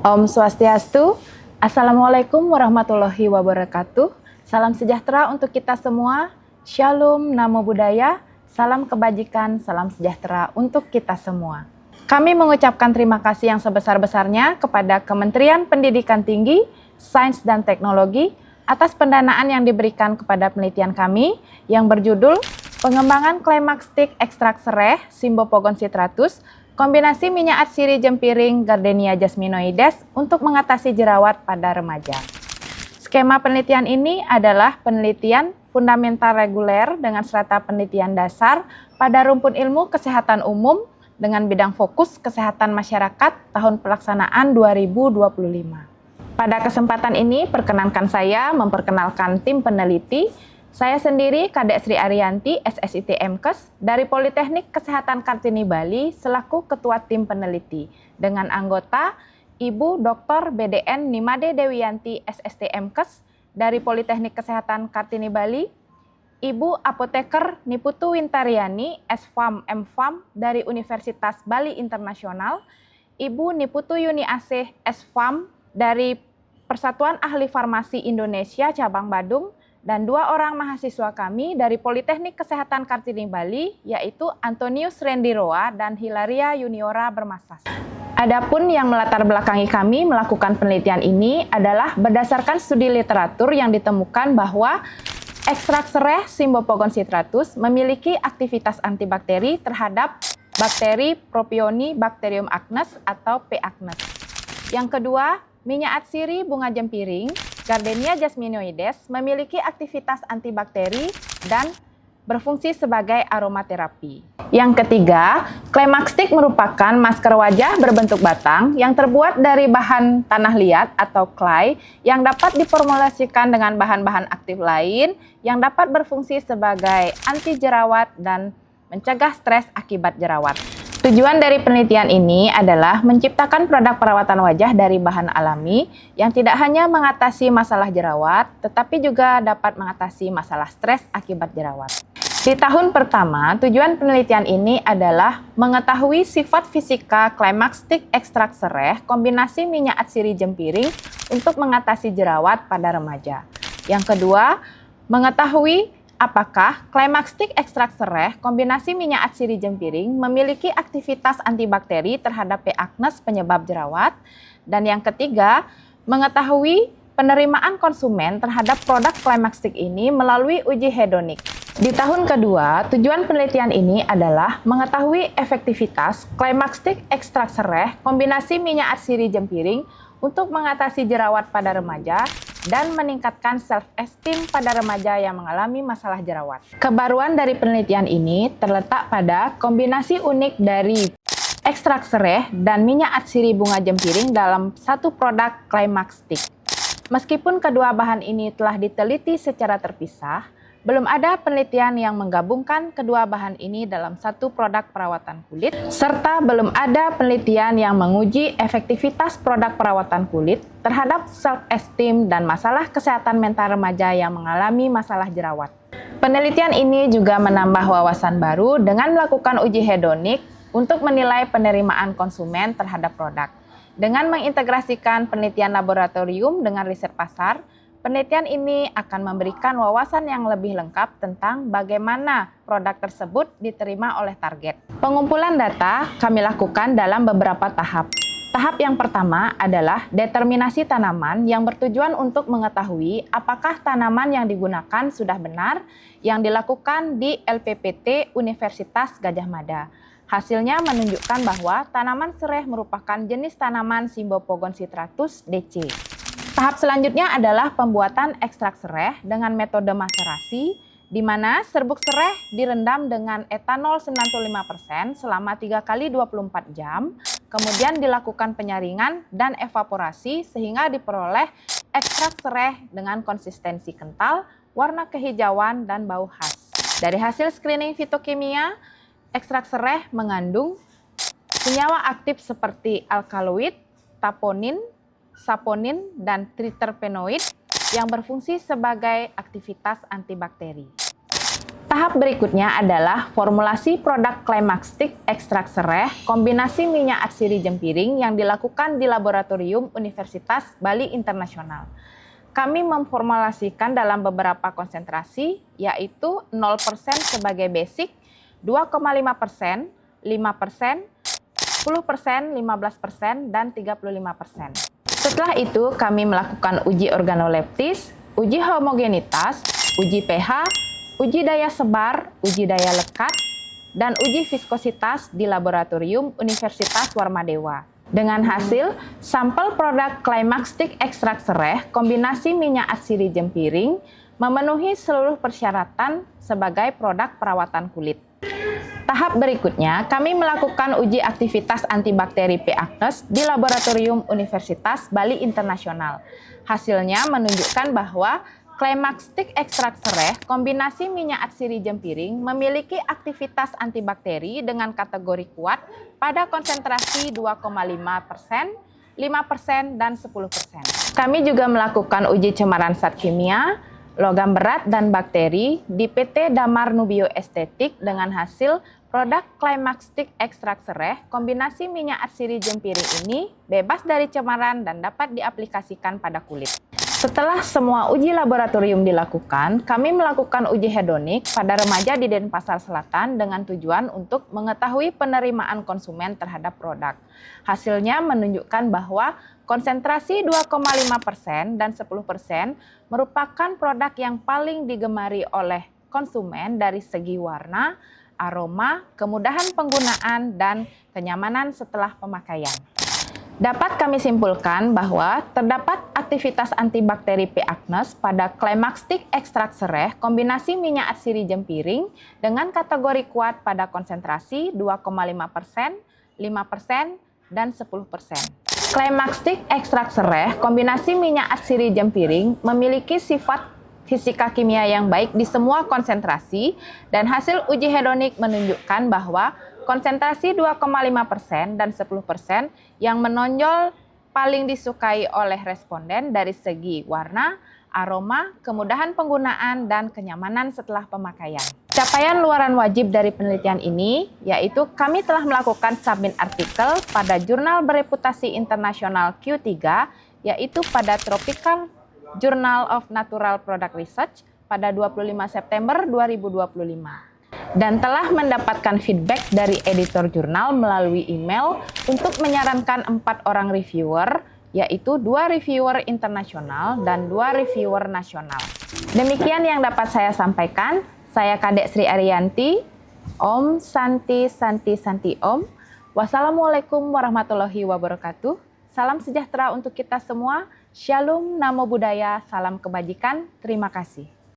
Om Swastiastu, Assalamualaikum warahmatullahi wabarakatuh. Salam sejahtera untuk kita semua. Shalom, Namo Buddhaya, salam kebajikan, salam sejahtera untuk kita semua. Kami mengucapkan terima kasih yang sebesar-besarnya kepada Kementerian Pendidikan Tinggi, Sains dan Teknologi atas pendanaan yang diberikan kepada penelitian kami yang berjudul Pengembangan Climax Stick Ekstrak Sereh Cymbopogon citratus kombinasi minyak atsiri jempiring Gardenia jasminoides untuk mengatasi jerawat pada remaja. Skema penelitian ini adalah penelitian fundamental reguler dengan serata penelitian dasar pada rumpun ilmu kesehatan umum dengan bidang fokus kesehatan masyarakat tahun pelaksanaan 2025. Pada kesempatan ini, perkenankan saya memperkenalkan tim peneliti. Saya sendiri, Kadek Sri Ariyanti, SSIT MKes, dari Politeknik Kesehatan Kartini Bali, selaku Ketua Tim Peneliti, dengan anggota Ibu Dr. BDN Nimade Dewiyanti, SST MKes, dari Politeknik Kesehatan Kartini Bali, Ibu Apoteker Niputu Wintariani, SFAM MFAM, dari Universitas Bali Internasional, Ibu Niputu Yuni Asih, SFAM, dari Persatuan Ahli Farmasi Indonesia Cabang Badung, dan 2 orang mahasiswa kami dari Politeknik Kesehatan Kartini Bali, yaitu Antonius Rendiroa dan Hilaria Juniora Bermasas. Adapun yang melatar belakangi kami melakukan penelitian ini adalah berdasarkan studi literatur yang ditemukan bahwa ekstrak sereh Cymbopogon citratus memiliki aktivitas antibakteri terhadap bakteri Propionibacterium acnes atau P. acnes. Yang kedua, minyak atsiri bunga jempiring Gardenia jasminoides memiliki aktivitas antibakteri dan berfungsi sebagai aromaterapi. Yang ketiga, Climax Stick merupakan masker wajah berbentuk batang yang terbuat dari bahan tanah liat atau clay yang dapat diformulasikan dengan bahan-bahan aktif lain yang dapat berfungsi sebagai anti jerawat dan mencegah stres akibat jerawat. Tujuan dari penelitian ini adalah menciptakan produk perawatan wajah dari bahan alami yang tidak hanya mengatasi masalah jerawat, tetapi juga dapat mengatasi masalah stres akibat jerawat. Di tahun pertama, tujuan penelitian ini adalah mengetahui sifat fisika Climax Stick ekstrak sereh kombinasi minyak atsiri jempiring untuk mengatasi jerawat pada remaja. Yang kedua, mengetahui apakah Climax Stick ekstrak sereh kombinasi minyak atsiri jempiring memiliki aktivitas antibakteri terhadap P. acnes penyebab jerawat. Dan yang ketiga, mengetahui penerimaan konsumen terhadap produk Climax Stick ini melalui uji hedonik. Di tahun kedua, tujuan penelitian ini adalah mengetahui efektivitas Climax Stick ekstrak sereh kombinasi minyak atsiri jempiring untuk mengatasi jerawat pada remaja dan meningkatkan self-esteem pada remaja yang mengalami masalah jerawat. Kebaruan dari penelitian ini terletak pada kombinasi unik dari ekstrak sereh dan minyak atsiri bunga jempiring dalam satu produk Climax Stick. Meskipun kedua bahan ini telah diteliti secara terpisah, belum ada penelitian yang menggabungkan kedua bahan ini dalam satu produk perawatan kulit, serta belum ada penelitian yang menguji efektivitas produk perawatan kulit terhadap self-esteem dan masalah kesehatan mental remaja yang mengalami masalah jerawat. Penelitian ini juga menambah wawasan baru dengan melakukan uji hedonik untuk menilai penerimaan konsumen terhadap produk. Dengan mengintegrasikan penelitian laboratorium dengan riset pasar, penelitian ini akan memberikan wawasan yang lebih lengkap tentang bagaimana produk tersebut diterima oleh target. Pengumpulan data kami lakukan dalam beberapa tahap. Tahap yang pertama adalah determinasi tanaman yang bertujuan untuk mengetahui apakah tanaman yang digunakan sudah benar yang dilakukan di LPPT Universitas Gadjah Mada. Hasilnya menunjukkan bahwa tanaman sereh merupakan jenis tanaman Cymbopogon citratus DC. Tahap selanjutnya adalah pembuatan ekstrak sereh dengan metode maserasi, di mana serbuk sereh direndam dengan etanol 95% selama 3 kali 24 jam, kemudian dilakukan penyaringan dan evaporasi sehingga diperoleh ekstrak sereh dengan konsistensi kental, warna kehijauan, dan bau khas. Dari hasil screening fitokimia, ekstrak sereh mengandung senyawa aktif seperti alkaloid, taponin, saponin, dan triterpenoid yang berfungsi sebagai aktivitas antibakteri. Tahap berikutnya adalah formulasi produk Climaxtic ekstrak sereh kombinasi minyak atsiri jempiring yang dilakukan di Laboratorium Universitas Bali Internasional. Kami memformulasikan dalam beberapa konsentrasi, yaitu 0% sebagai basic, 2,5%, 5%, 10%, 15%, dan 35%. Setelah itu, kami melakukan uji organoleptis, uji homogenitas, uji pH, uji daya sebar, uji daya lekat, dan uji viskositas di Laboratorium Universitas Warmadewa. Dengan hasil, sampel produk Climaxtic ekstrak sereh kombinasi minyak atsiri jempiring memenuhi seluruh persyaratan sebagai produk perawatan kulit. Tahap berikutnya, kami melakukan uji aktivitas antibakteri P. acnes di Laboratorium Universitas Bali Internasional. Hasilnya menunjukkan bahwa Climaxtic ekstrak sereh kombinasi minyak atsiri jempiring memiliki aktivitas antibakteri dengan kategori kuat pada konsentrasi 2,5%, 5%, dan 10%. Kami juga melakukan uji cemaran zat kimia, logam berat, dan bakteri di PT Damar Nubio Estetik dengan hasil produk Climaxtic ekstrak sereh kombinasi minyak atsiri jempiring ini bebas dari cemaran dan dapat diaplikasikan pada kulit. Setelah semua uji laboratorium dilakukan, kami melakukan uji hedonik pada remaja di Denpasar Selatan dengan tujuan untuk mengetahui penerimaan konsumen terhadap produk. Hasilnya menunjukkan bahwa konsentrasi 2,5% dan 10% merupakan produk yang paling digemari oleh konsumen dari segi warna, aroma, kemudahan penggunaan, dan kenyamanan setelah pemakaian. Dapat kami simpulkan bahwa terdapat aktivitas antibakteri P. acnes pada Climaxtic ekstrak sereh kombinasi minyak atsiri jempiring dengan kategori kuat pada konsentrasi 2,5%, 5%, dan 10%. Climaxtic ekstrak sereh kombinasi minyak atsiri jempiring memiliki sifat fisika kimia yang baik di semua konsentrasi dan hasil uji hedonik menunjukkan bahwa konsentrasi 2,5% dan 10% yang menonjol paling disukai oleh responden dari segi warna, aroma, kemudahan penggunaan, dan kenyamanan setelah pemakaian. Capaian luaran wajib dari penelitian ini yaitu kami telah melakukan submit artikel pada jurnal bereputasi internasional Q3 yaitu pada Tropical Journal of Natural Product Research pada 25 September 2025. Dan telah mendapatkan feedback dari editor jurnal melalui email untuk menyarankan 4 orang reviewer, yaitu 2 reviewer internasional dan 2 reviewer nasional. Demikian yang dapat saya sampaikan. Saya Kadek Sri Ariyanti. Om Santi Santi Santi Om. Wassalamualaikum warahmatullahi wabarakatuh. Salam sejahtera untuk kita semua. Shalom, Namo Buddhaya, salam kebajikan. Terima kasih.